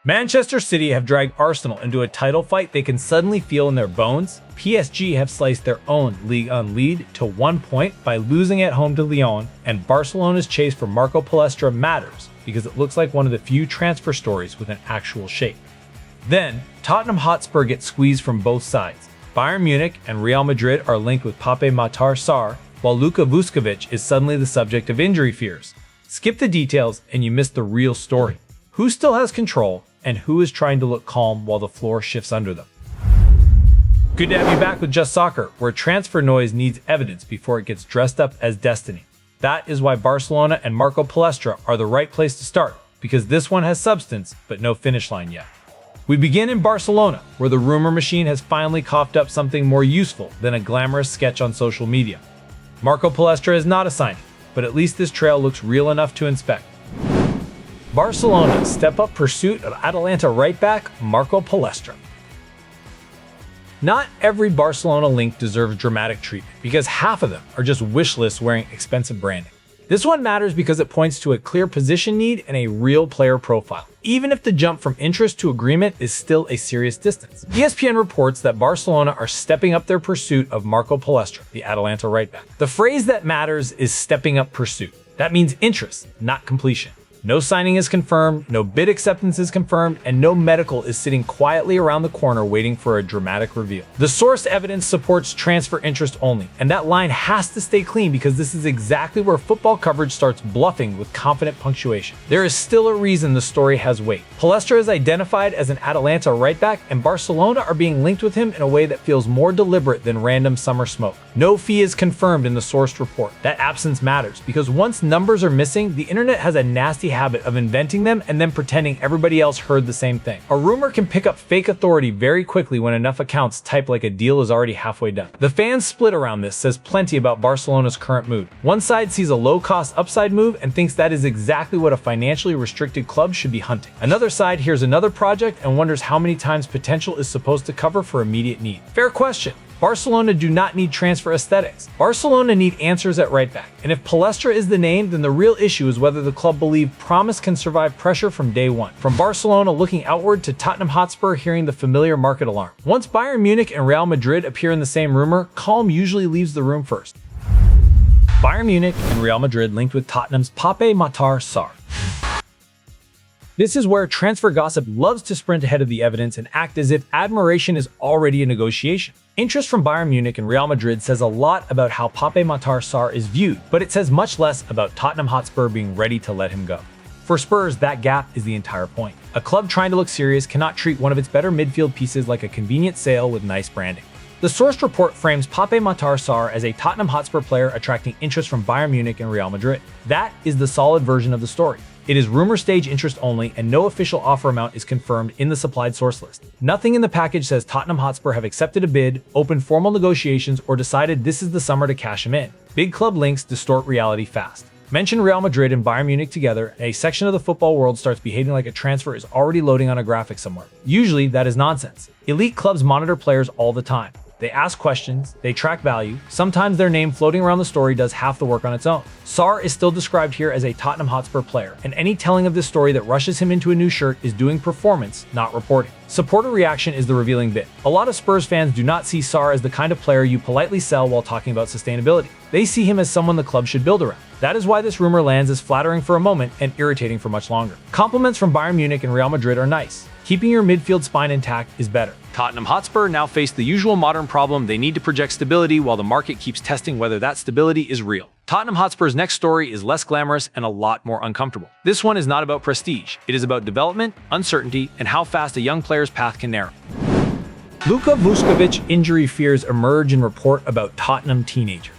Manchester City have dragged Arsenal into a title fight they can suddenly feel in their bones. PSG have sliced their own Ligue 1 lead to 1 point by losing at home to Lyon, and Barcelona's chase for Marco Palestra matters because it looks like one of the few transfer stories with an actual shape. Then, Tottenham Hotspur gets squeezed from both sides. Bayern Munich and Real Madrid are linked with Matar Sarr, while Luka Vuskovic is suddenly the subject of injury fears. Skip the details and you miss the real story. Who still has control, and who is trying to look calm while the floor shifts under them? Good to have you back with Just Soccer, where transfer noise needs evidence before it gets dressed up as destiny. That is why Barcelona and Marco Palestra are the right place to start, because this one has substance, but no finish line yet. We begin in Barcelona, where the rumor machine has finally coughed up something more useful than a glamorous sketch on social media. Marco Palestra is not a signing, but at least this trail looks real enough to inspect. Barcelona's step-up pursuit of Atalanta right-back Marco Palestra. Not every Barcelona link deserves dramatic treatment, because half of them are just wish lists wearing expensive branding. This one matters because it points to a clear position need and a real player profile, even if the jump from interest to agreement is still a serious distance. ESPN reports that Barcelona are stepping up their pursuit of Marco Palestra, the Atalanta right-back. The phrase that matters is stepping up pursuit. That means interest, not completion. No signing is confirmed, no bid acceptance is confirmed, and no medical is sitting quietly around the corner waiting for a dramatic reveal. The source evidence supports transfer interest only, and that line has to stay clean because this is exactly where football coverage starts bluffing with confident punctuation. There is still a reason the story has weight. Palestra is identified as an Atalanta right-back, and Barcelona are being linked with him in a way that feels more deliberate than random summer smoke. No fee is confirmed in the sourced report. That absence matters because once numbers are missing, the internet has a nasty habit of inventing them and then pretending everybody else heard the same thing. A rumor can pick up fake authority very quickly when enough accounts type like a deal is already halfway done. The fans split around this says plenty about Barcelona's current mood. One side sees a low-cost upside move and thinks that is exactly what a financially restricted club should be hunting. Another side hears another project and wonders how many times potential is supposed to cover for immediate need. Fair question. Barcelona do not need transfer aesthetics. Barcelona need answers at right back. And if Palestra is the name, then the real issue is whether the club believe promise can survive pressure from day one. From Barcelona looking outward to Tottenham Hotspur hearing the familiar market alarm. Once Bayern Munich and Real Madrid appear in the same rumor, calm usually leaves the room first. Bayern Munich and Real Madrid linked with Tottenham's Matar Sarr. This is where transfer gossip loves to sprint ahead of the evidence and act as if admiration is already a negotiation. Interest from Bayern Munich and Real Madrid says a lot about how Matar Sarr is viewed, but it says much less about Tottenham Hotspur being ready to let him go. For Spurs, that gap is the entire point. A club trying to look serious cannot treat one of its better midfield pieces like a convenient sale with nice branding. The sourced report frames Matar Sarr as a Tottenham Hotspur player attracting interest from Bayern Munich and Real Madrid. That is the solid version of the story. It is rumor stage interest only, and no official offer amount is confirmed in the supplied source list. Nothing in the package says Tottenham Hotspur have accepted a bid, opened formal negotiations, or decided this is the summer to cash him in. Big club links distort reality fast. Mention Real Madrid and Bayern Munich together, and a section of the football world starts behaving like a transfer is already loading on a graphic somewhere. Usually, that is nonsense. Elite clubs monitor players all the time. They ask questions, they track value. Sometimes their name floating around the story does half the work on its own. Sarr is still described here as a Tottenham Hotspur player, and any telling of this story that rushes him into a new shirt is doing performance, not reporting. Supporter reaction is the revealing bit. A lot of Spurs fans do not see Sarr as the kind of player you politely sell while talking about sustainability. They see him as someone the club should build around. That is why this rumor lands as flattering for a moment and irritating for much longer. Compliments from Bayern Munich and Real Madrid are nice. Keeping your midfield spine intact is better. Tottenham Hotspur now face the usual modern problem: they need to project stability while the market keeps testing whether that stability is real. Tottenham Hotspur's next story is less glamorous and a lot more uncomfortable. This one is not about prestige. It is about development, uncertainty, and how fast a young player's path can narrow. Luka Vuskovic injury fears emerge in report about Tottenham teenager.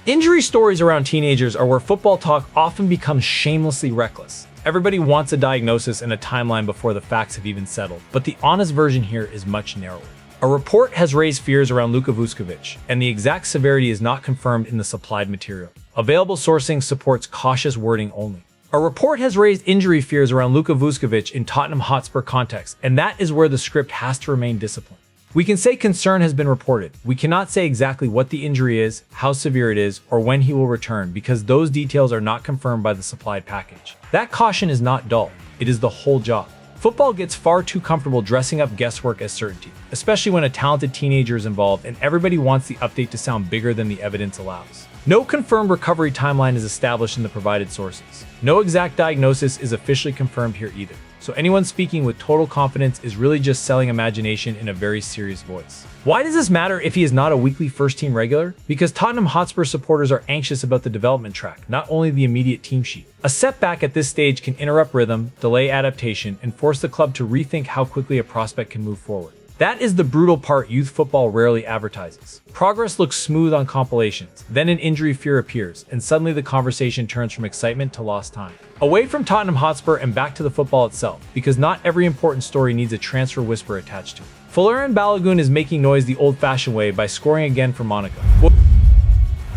Injury stories around teenagers are where football talk often becomes shamelessly reckless. Everybody wants a diagnosis and a timeline before the facts have even settled, but the honest version here is much narrower. A report has raised fears around Luka Vuskovic, and the exact severity is not confirmed in the supplied material. Available sourcing supports cautious wording only. A report has raised injury fears around Luka Vuskovic in Tottenham Hotspur context, and that is where the script has to remain disciplined. We can say concern has been reported. We cannot say exactly what the injury is, how severe it is, or when he will return, because those details are not confirmed by the supplied package. That caution is not dull. It is the whole job. Football gets far too comfortable dressing up guesswork as certainty, especially when a talented teenager is involved and everybody wants the update to sound bigger than the evidence allows. No confirmed recovery timeline is established in the provided sources. No exact diagnosis is officially confirmed here either, so anyone speaking with total confidence is really just selling imagination in a very serious voice. Why does this matter if he is not a weekly first-team regular? Because Tottenham Hotspur supporters are anxious about the development track, not only the immediate team sheet. A setback at this stage can interrupt rhythm, delay adaptation, and force the club to rethink how quickly a prospect can move forward. That is the brutal part youth football rarely advertises. Progress looks smooth on compilations, then an injury fear appears, and suddenly the conversation turns from excitement to lost time. Away from Tottenham Hotspur and back to the football itself, because not every important story needs a transfer whisper attached to it. Folarin Balogun is making noise the old-fashioned way by scoring again for Monaco.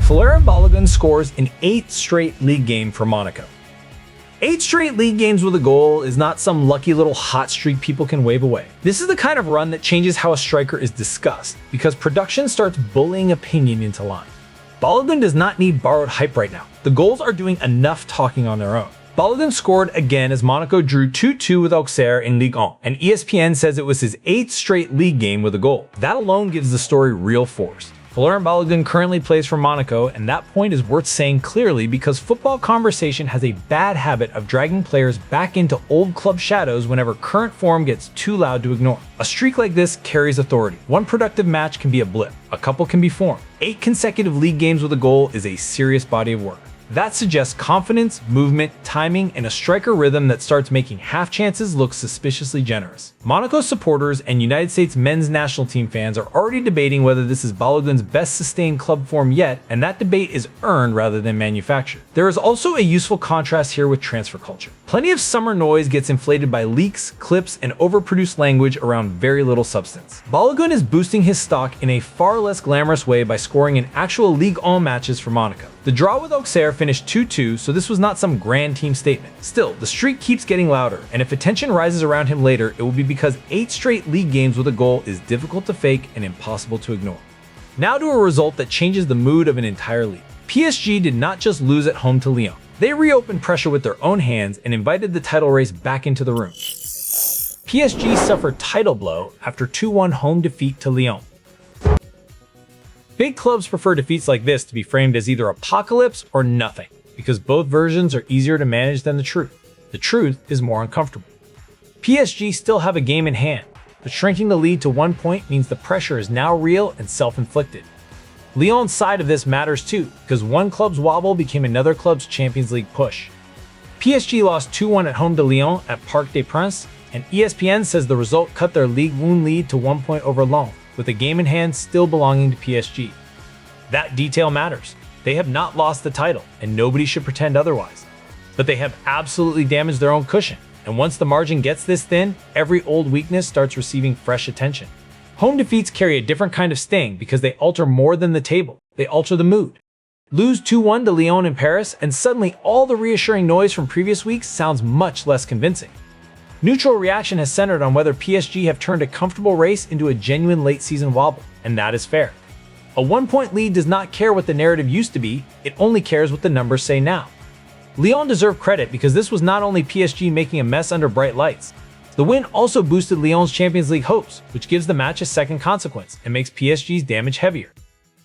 Folarin Balogun scores in 8th straight league game for Monaco. 8 straight league games with a goal is not some lucky little hot streak people can wave away. This is the kind of run that changes how a striker is discussed, because production starts bullying opinion into line. Balogun does not need borrowed hype right now. The goals are doing enough talking on their own. Balogun scored again as Monaco drew 2-2 with Auxerre in Ligue 1, and ESPN says it was his 8th straight league game with a goal. That alone gives the story real force. Folarin Balogun currently plays for Monaco, and that point is worth saying clearly because football conversation has a bad habit of dragging players back into old club shadows whenever current form gets too loud to ignore. A streak like this carries authority. One productive match can be a blip, a couple can be formed. 8 consecutive league games with a goal is a serious body of work. That suggests confidence, movement, timing, and a striker rhythm that starts making half chances look suspiciously generous. Monaco supporters and United States men's national team fans are already debating whether this is Balogun's best sustained club form yet, and that debate is earned rather than manufactured. There is also a useful contrast here with transfer culture. Plenty of summer noise gets inflated by leaks, clips, and overproduced language around very little substance. Balogun is boosting his stock in a far less glamorous way by scoring in actual Ligue 1 matches for Monaco. The draw with Auxerre finished 2-2, so this was not some grand team statement. Still, the streak keeps getting louder, and if attention rises around him later, it will be because 8 straight league games with a goal is difficult to fake and impossible to ignore. Now to a result that changes the mood of an entire league. PSG did not just lose at home to Lyon. They reopened pressure with their own hands and invited the title race back into the room. PSG suffered title blow after 2-1 home defeat to Lyon. Big clubs prefer defeats like this to be framed as either apocalypse or nothing, because both versions are easier to manage than the truth. The truth is more uncomfortable. PSG still have a game in hand, but shrinking the lead to 1 point means the pressure is now real and self-inflicted. Lyon's side of this matters too, because one club's wobble became another club's Champions League push. PSG lost 2-1 at home to Lyon at Parc des Princes, and ESPN says the result cut their Ligue 1 lead to 1 point over Lyon, with a game in hand still belonging to PSG. That detail matters. They have not lost the title, and nobody should pretend otherwise. But they have absolutely damaged their own cushion, and once the margin gets this thin, every old weakness starts receiving fresh attention. Home defeats carry a different kind of sting because they alter more than the table, they alter the mood. Lose 2-1 to Lyon in Paris, and suddenly all the reassuring noise from previous weeks sounds much less convincing. Neutral reaction has centered on whether PSG have turned a comfortable race into a genuine late-season wobble, and that is fair. A 1-point lead does not care what the narrative used to be, it only cares what the numbers say now. Lyon deserve credit because this was not only PSG making a mess under bright lights. The win also boosted Lyon's Champions League hopes, which gives the match a second consequence and makes PSG's damage heavier.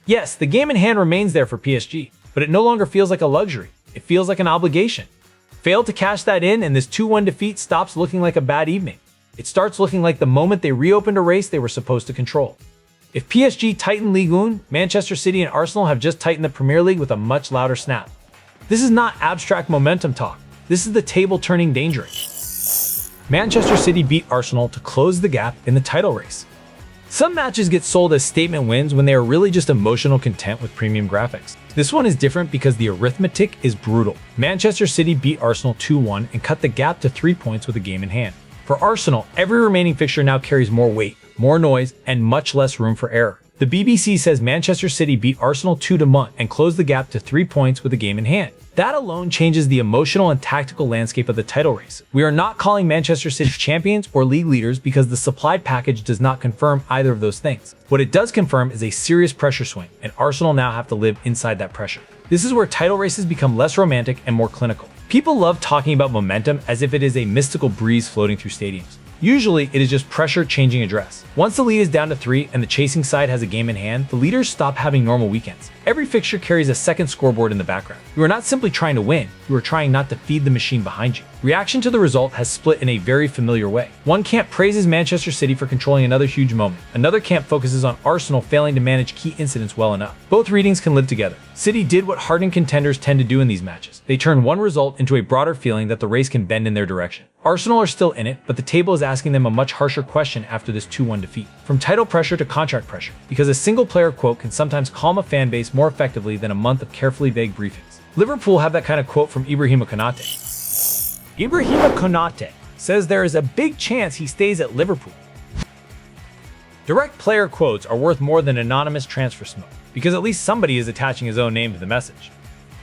Yes, the game in hand remains there for PSG, but it no longer feels like a luxury, it feels like an obligation. Fail to cash that in and this 2-1 defeat stops looking like a bad evening. It starts looking like the moment they reopened a race they were supposed to control. If PSG tightened Ligue 1, Manchester City and Arsenal have just tightened the Premier League with a much louder snap. This is not abstract momentum talk. This is the table turning dangerous. Manchester City beat Arsenal to close the gap in the title race. Some matches get sold as statement wins when they are really just emotional content with premium graphics. This one is different because the arithmetic is brutal. Manchester City beat Arsenal 2-1 and cut the gap to 3 points with a game in hand. For Arsenal, every remaining fixture now carries more weight, more noise, and much less room for error. The BBC says Manchester City beat Arsenal 2-1 and closed the gap to 3 points with a game in hand. That alone changes the emotional and tactical landscape of the title race. We are not calling Manchester City champions or league leaders because the supplied package does not confirm either of those things. What it does confirm is a serious pressure swing, and Arsenal now have to live inside that pressure. This is where title races become less romantic and more clinical. People love talking about momentum as if it is a mystical breeze floating through stadiums. Usually, it is just pressure changing address. Once the lead is down to 3 and the chasing side has a game in hand, the leaders stop having normal weekends. Every fixture carries a second scoreboard in the background. You are not simply trying to win, you are trying not to feed the machine behind you. Reaction to the result has split in a very familiar way. One camp praises Manchester City for controlling another huge moment. Another camp focuses on Arsenal failing to manage key incidents well enough. Both readings can live together. City did what hardened contenders tend to do in these matches. They turn one result into a broader feeling that the race can bend in their direction. Arsenal are still in it, but the table is asking them a much harsher question after this 2-1 defeat. From title pressure to contract pressure, because a single player quote can sometimes calm a fan base more effectively than a month of carefully vague briefings. Liverpool have that kind of quote from Ibrahima Konate. Ibrahima Konate says there is a big chance he stays at Liverpool. Direct player quotes are worth more than anonymous transfer smoke, because at least somebody is attaching his own name to the message.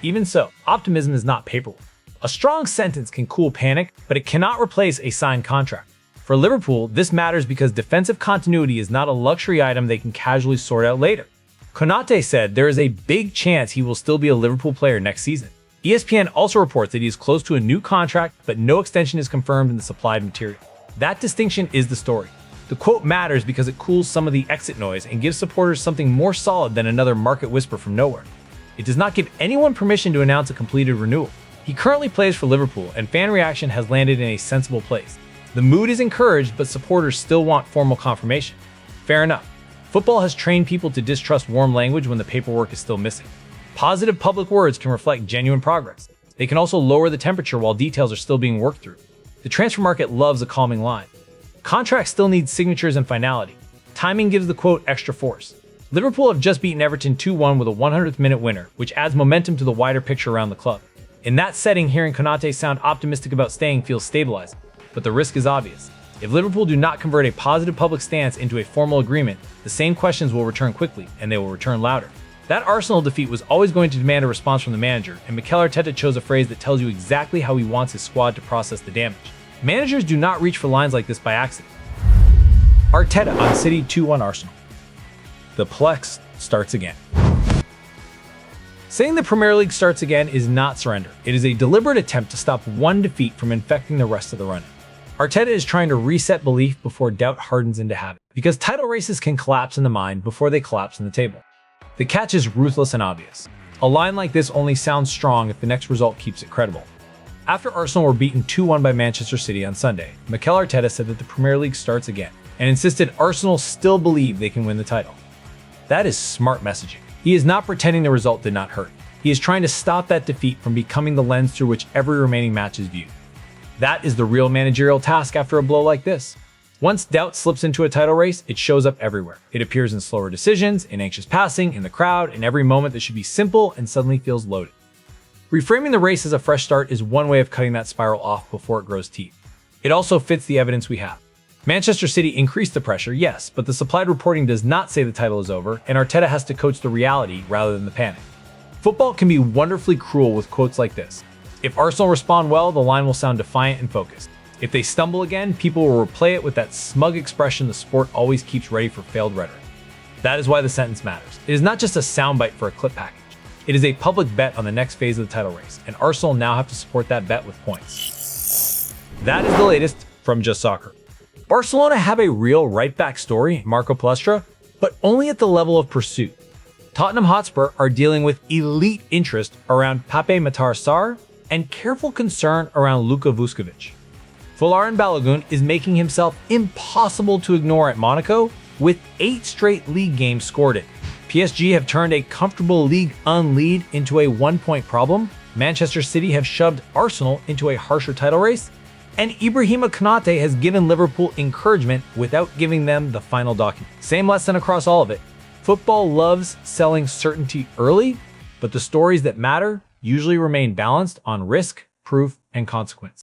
Even so, optimism is not paperwork. A strong sentence can cool panic, but it cannot replace a signed contract. For Liverpool, this matters because defensive continuity is not a luxury item they can casually sort out later. Konate said there is a big chance he will still be a Liverpool player next season. ESPN also reports that he is close to a new contract, but no extension is confirmed in the supplied material. That distinction is the story. The quote matters because it cools some of the exit noise and gives supporters something more solid than another market whisper from nowhere. It does not give anyone permission to announce a completed renewal. He currently plays for Liverpool, and fan reaction has landed in a sensible place. The mood is encouraged, but supporters still want formal confirmation. Fair enough. Football has trained people to distrust warm language when the paperwork is still missing. Positive public words can reflect genuine progress. They can also lower the temperature while details are still being worked through. The transfer market loves a calming line. Contracts still need signatures and finality. Timing gives the quote extra force. Liverpool have just beaten Everton 2-1 with a 100th minute winner, which adds momentum to the wider picture around the club. In that setting, hearing Konate sound optimistic about staying feels stabilizing, but the risk is obvious. If Liverpool do not convert a positive public stance into a formal agreement, the same questions will return quickly, and they will return louder. That Arsenal defeat was always going to demand a response from the manager, and Mikel Arteta chose a phrase that tells you exactly how he wants his squad to process the damage. Managers do not reach for lines like this by accident. Arteta on City 2-1 Arsenal. The Plex starts again. Saying the Premier League starts again is not surrender. It is a deliberate attempt to stop one defeat from infecting the rest of the run-in. Arteta is trying to reset belief before doubt hardens into habit, because title races can collapse in the mind before they collapse in the table. The catch is ruthless and obvious. A line like this only sounds strong if the next result keeps it credible. After Arsenal were beaten 2-1 by Manchester City on Sunday, Mikel Arteta said that the Premier League starts again, and insisted Arsenal still believe they can win the title. That is smart messaging. He is not pretending the result did not hurt. He is trying to stop that defeat from becoming the lens through which every remaining match is viewed. That is the real managerial task after a blow like this. Once doubt slips into a title race, it shows up everywhere. It appears in slower decisions, in anxious passing, in the crowd, in every moment that should be simple and suddenly feels loaded. Reframing the race as a fresh start is one way of cutting that spiral off before it grows teeth. It also fits the evidence we have. Manchester City increased the pressure, yes, but the supplied reporting does not say the title is over, and Arteta has to coach the reality rather than the panic. Football can be wonderfully cruel with quotes like this. If Arsenal respond well, the line will sound defiant and focused. If they stumble again, people will replay it with that smug expression the sport always keeps ready for failed rhetoric. That is why the sentence matters. It is not just a soundbite for a clip package. It is a public bet on the next phase of the title race, and Arsenal now have to support that bet with points. That is the latest from Just Soccer. Barcelona have a real right-back story, Marco Palestra, but only at the level of pursuit. Tottenham Hotspur are dealing with elite interest around Matar Sarr and careful concern around Luka Vuskovic. Folarin Balogun is making himself impossible to ignore at Monaco, with 8 straight league games scored in. PSG have turned a comfortable Ligue 1 lead into a 1-point problem, Manchester City have shoved Arsenal into a harsher title race, and Ibrahima Konate has given Liverpool encouragement without giving them the final document. Same lesson across all of it. Football loves selling certainty early, but the stories that matter usually remain balanced on risk, proof, and consequence.